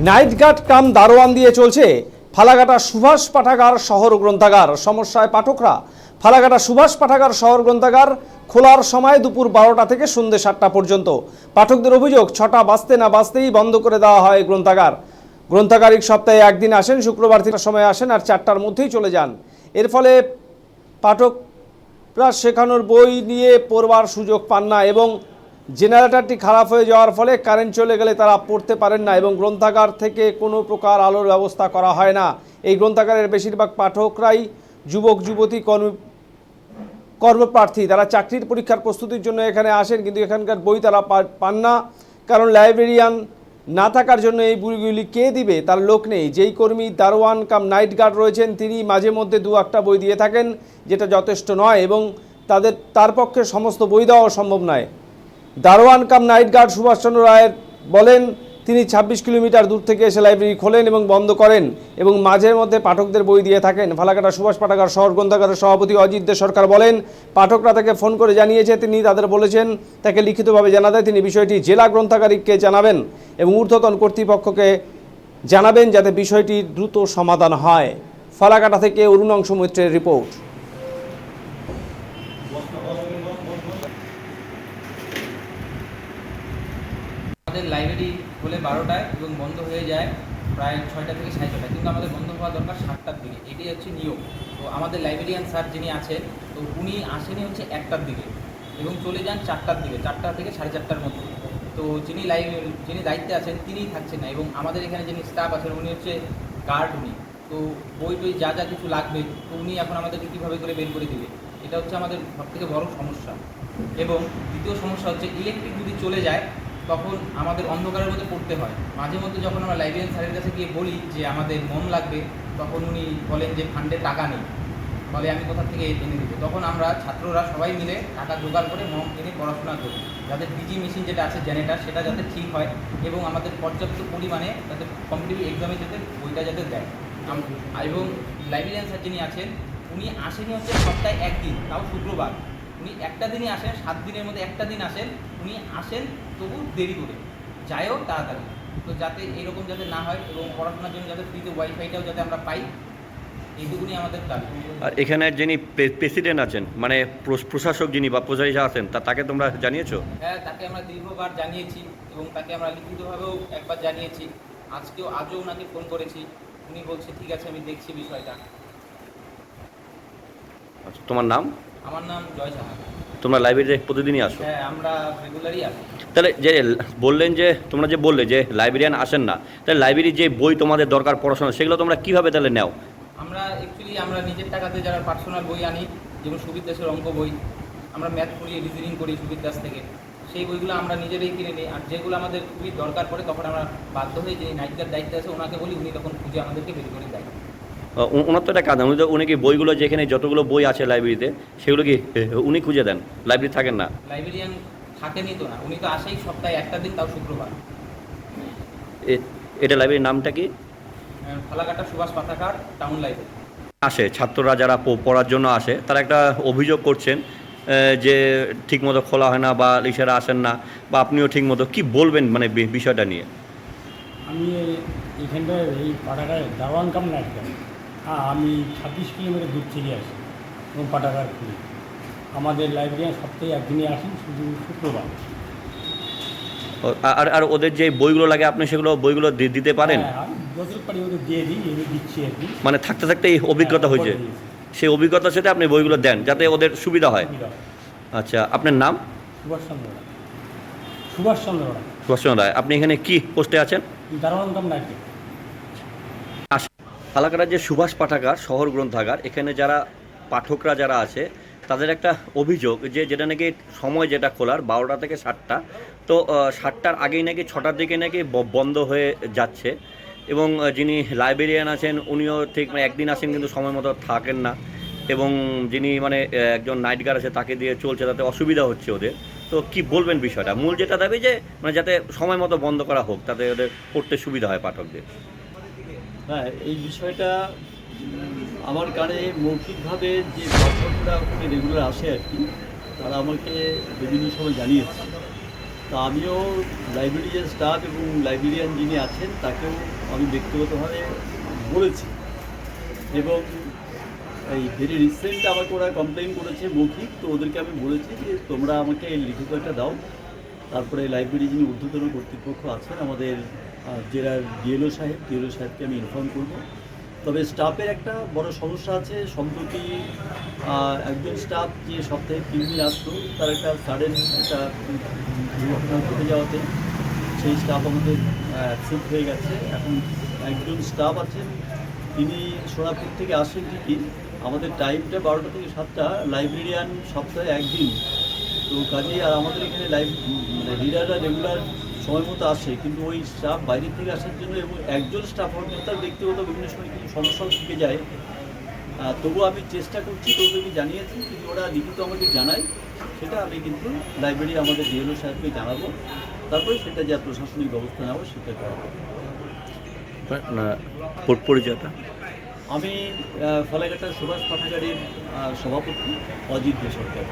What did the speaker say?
Night guard কাম দারোয়ান দিয়ে চলছে ফালাকাটা সুভাষ পাঠাগার শহর গ্রন্থাগার। সমস্যায় পাঠকরা। ফালাকাটা সুভাষ পাঠাগার শহর গ্রন্থাগার খোলার সময় দুপুর 12টা থেকে সন্ধ্যে 7টা পর্যন্ত। পাঠকদের অভিযোগ 6টা বাজতে না বাজতেই বন্ধ করে দেওয়া হয় গ্রন্থাগার। গ্রন্থাগারিক সপ্তাহে একদিন আসেন, শুক্রবার থেকে সময় আসেন আর 4টার মধ্যেই চলে যান। এর ফলে পাঠকরা শেখানোর বই নিয়ে পড়বার সুযোগ পান না এবং জেনারেটরটি খারাপ হয়ে যাওয়ার ফলে কারেন্ট চলে গেলে তারা পড়তে পারেন না এবং গ্রন্থাগার থেকে কোনো প্রকার আলোর ব্যবস্থা করা হয় না। এই গ্রন্থাগারের বেশিরভাগ পাঠকরাই যুবক যুবতী কর্মপ্রার্থী। তারা চাকরির পরীক্ষার প্রস্তুতির জন্য এখানে আসেন, কিন্তু এখানকার বই তারা পান না, কারণ লাইব্রেরিয়ান না থাকার জন্য এই বইগুলি কে দিবে তার লোক নেই। যেই কর্মী দারোয়ান কাম নাইট গার্ড রয়েছেন তিনি মাঝে মধ্যে 2-1টা বই দিয়ে থাকেন, যেটা যথেষ্ট নয় এবং তার পক্ষে সমস্ত বই দেওয়া সম্ভব নয়। দারোয়ান কাম নাইট গার্ড সুভাষচন্দ্র রায়ের বলেন, তিনি 26 কিলোমিটার দূর থেকে এসে লাইব্রেরি খোলেন এবং বন্ধ করেন এবং মাঝের মধ্যে পাঠকদের বই দিয়ে থাকেন। ফালাকাটা সুভাষ পাঠাগার শহর গ্রন্থাগারের সভাপতি অজিত দে সরকার বলেন, পাঠকরা তাকে ফোন করে জানিয়েছে, তিনি তাদের বলেছেন তাকে লিখিতভাবে জানাতে তিনি বিষয়টি জেলা গ্রন্থাগারিককে জানাবেন এবং ঊর্ধ্বতন কর্তৃপক্ষকে জানাবেন যাতে বিষয়টি দ্রুত সমাধান হয়। ফালাকাটা থেকে অরুণাংশু মৈত্রের রিপোর্ট। আমাদের লাইব্রেরি খোলে 12টায় এবং বন্ধ হয়ে যায় প্রায় 6টা থেকে 6:30, কিন্তু আমাদের বন্ধ হওয়া দরকার 7টার দিকে। এটাই হচ্ছে নিয়ম। তো আমাদের লাইব্রেরিয়ান স্যার যিনি আছেন, তো উনি আসেনি হচ্ছে 1টার দিকে এবং চলে যান 4টার দিকে, 4টা থেকে 4:30টার মধ্যে। তো যিনি দায়িত্বে আছেন তিনিই থাকছেন না এবং আমাদের এখানে যিনি স্টাফ আছেন উনি হচ্ছে গার্ড। উনি তো বই টই যা যা কিছু লাগবে তো উনি এখন আমাদেরকে কীভাবে করে বের করে দিবে, এটা হচ্ছে আমাদের সবথেকে বড় সমস্যা। এবং দ্বিতীয় সমস্যা হচ্ছে ইলেকট্রিক যদি চলে যায় তখন আমাদের অন্ধকারের মধ্যে পড়তে হয়। মাঝে মধ্যে যখন আমরা লাইব্রেরিয়ান স্যারের কাছে গিয়ে বলি যে আমাদের মম লাগবে, তখন উনি বলেন যে ফান্ডে টাকা নেই, বলে আমি কোথা থেকে এনে দেবো। তখন আমরা ছাত্ররা সবাই মিলে টাকা জোগাড় করে মম এনে পড়াশোনা করি, যাতে ডিজি মেশিন যেটা আছে জেনারেটর সেটা যাতে ঠিক হয় এবং আমাদের পর্যাপ্ত পরিমাণে যাতে কম্পিটিটিভ এক্সামে যাতে বইটা যাতে দেয়। এবং লাইব্রেরিয়ান স্যার যিনি আছেন উনি আসেনি হচ্ছে সপ্তাহে একদিন, তাও শুক্রবার। উনি একটা দিনই আসেন, 7 দিনের মধ্যে একটা দিন আসেন। উনি আসেন তবু দেরি করে, যায়ও তাড়াতাড়ি। তো যাতে এরকম যাতে না হয় এবং পড়াশোনার জন্য যাতে ফ্রিতে ওয়াইফাইটাও যাতে আমরা পাই, এইটুকুনি আমাদের দাবি। আর এখানে যিনি প্রেসিডেন্ট আছেন, মানে প্রশাসক যিনি বা প্রজারী যা আছেন, তাকে তোমরা জানিয়েছো? হ্যাঁ, তাকে আমরা দীর্ঘবার জানিয়েছি এবং তাকে আমরা লিখিতভাবেও একবার জানিয়েছি। আজও ওনাকে ফোন করেছি, উনি বলছে ঠিক আছে আমি দেখছি বিষয়টা। আচ্ছা, তোমার নাম? আমার নাম জয় সাহা। তোমরা লাইব্রেরিতে প্রতিদিনই আসো? হ্যাঁ, আমরা রেগুলারই আসি। তাহলে যে বললেন যে তোমরা যে বললে যে লাইব্রেরিয়ান আসেন না, তাহলে লাইব্রেরির যে বই তোমাদের দরকার পড়াশোনা, সেগুলো তোমরা কীভাবে তাহলে নাও? আমরা নিজের টাকাতে যারা পার্সোনাল বই আনি, যেমন সুবীর দাসের অঙ্ক বই, আমরা ম্যাথ পড়িয়ে রিজনিং করি সুবীর দাস থেকে, সেই বইগুলো আমরা নিজেরাই কিনে নিই। আর যেগুলো আমাদের খুবই দরকার পড়ে তখন আমরা বাধ্য হয়ে যে নাইট গার্ড দায়িত্বে আছে ওনাকে বলি, উনি তখন খুঁজে আমাদেরকে বের করে দেয়। ওনার তো একটা কাজ, উনি কি বইগুলো যেখানে যতগুলো বই আছে লাইব্রেরিতে সেগুলো কি উনি খুঁজে দেন? লাইব্রেরি থাকেন না? লাইব্রেরিয়ান থাকেনি তো না, উনি তো আসেই সপ্তাহে একটা দিন, তাও শুক্রবার। এটা লাইব্রেরির নামটা কি? ফালাকাটা সুভাষ পাঠাগার টাউন লাইব্রেরি। আসে ছাত্ররা যারা পড়ার জন্য আসে, তারা একটা অভিযোগ করছেন যে ঠিকমতো খোলা হয় না বা লিসারা আসেন না, বা আপনিও ঠিকমতো কি বলবেন মানে বিষয়টা নিয়ে? আমি এখানটায় এই পাঠাগার দারোয়ান কাম নাইট গার্ড। আমি 26 কিলোমিটার দূর থেকে আসি এবং পাঠাগার খুলি। আমাদের লাইব্রেরিয়ান সপ্তাহে একদিনই আসেন, শুধু শুক্রবার। আর ওদের যে বইগুলো লাগে আপনি সেগুলো বইগুলো দিতে পারেন? হ্যাঁ, যতটুকু পারি ওদের দিয়ে দিই, এনে দিচ্ছি আর কি। মানে থাকতে থাকতে এই অভিজ্ঞতা হয়েছে, সেই অভিজ্ঞতার সাথে আপনি বইগুলো দেন যাতে ওদের সুবিধা হয়। আচ্ছা, আপনার নাম? সুভাষচন্দ্র রায়। সুভাষচন্দ্র রায়। সুভাষচন্দ্র রায়। আপনি এখানে কি পোস্টে আছেন? দারোয়ান কাম নাইট গার্ড। ফালাকাটার যে সুভাষ পাঠাগার শহর গ্রন্থাগার, এখানে যারা পাঠকরা যারা আছে তাদের একটা অভিযোগ যে যেটা নাকি সময় যেটা খোলার 12টা থেকে 7টা, তো 7টার আগেই নাকি 6টার দিকে নাকি বন্ধ হয়ে যাচ্ছে এবং যিনি লাইব্রেরিয়ান আছেন উনিও ঠিক মানে একদিন আসেন কিন্তু সময় মতো থাকেন না এবং যিনি মানে একজন নাইট গার্ড আছে তাকে দিয়ে চলছে, তাতে অসুবিধা হচ্ছে ওদের। তো কি বলবেন বিষয়টা? মূল যেটা দাবি যে মানে যাতে সময় মতো বন্ধ করা হোক, তাতে ওদের পড়তে সুবিধা হয় পাঠকদের। হ্যাঁ, এই বিষয়টা আমার কানে মৌখিকভাবে যে পাঠকরা ওখানে রেগুলার আসে আর কি, তারা আমাকে বিভিন্ন সময় জানিয়েছে তা আমিও লাইব্রেরির স্টাফ এবং লাইব্রেরিয়ান যিনি আছেন তাকেও আমি ব্যক্তিগতভাবে বলেছি, এবং এই ভেরি রিসেন্ট আমাকে ওরা কমপ্লেন করেছে মৌখিক, তো ওদেরকে আমি বলেছি যে তোমরা আমাকে লিখিত একটা দাও। তারপরে লাইব্রেরি যিনি ঊর্ধ্বতন কর্তৃপক্ষ আছেন আমাদের জেলার ডিএলও সাহেবকে আমি ইনফর্ম করব। তবে স্টাফের একটা বড় সমস্যা আছে। সম্প্রতি একজন স্টাফ যে সপ্তাহে 3 দিন আসতো, তার একটা সাডেন একটা দুর্ঘটনা ঘটে যাওয়াতে সেই স্টাফ আমাদের অ্যাবসেন্ট হয়ে গেছে। এখন একজন স্টাফ আছেন, তিনি সোনাপুর থেকে আসেন ঠিকই, আমাদের টাইমটা 12টা থেকে 7টা, লাইব্রেরিয়ান সপ্তাহে 1 দিন। তো কাজেই আর আমাদের এখানে রিডাররা রেগুলার সময় মতো আসে, কিন্তু ওই স্টাফ বাইরে থেকে আসার জন্য এবং একজন স্টাফ হওয়ার জন্য তার ব্যক্তিগত বিভিন্ন সময় কিছু সমস্যাও থেকে যায়। তবুও আমি চেষ্টা করছি, তো ওদেরকে জানিয়েছি, যদি ওরা লিখিত আমাকে জানায় সেটা আমি কিন্তু লাইব্রেরি আমাদের ডিএলও সাহেবকে জানাবো, তারপরে সেটা যা প্রশাসনিক ব্যবস্থা নেওয়া সেটা করাবো। পরিচয়টা? আমি ফলাঘাটা সুভাষ পাঠাগারের সভাপতি অজিত দে সরকার।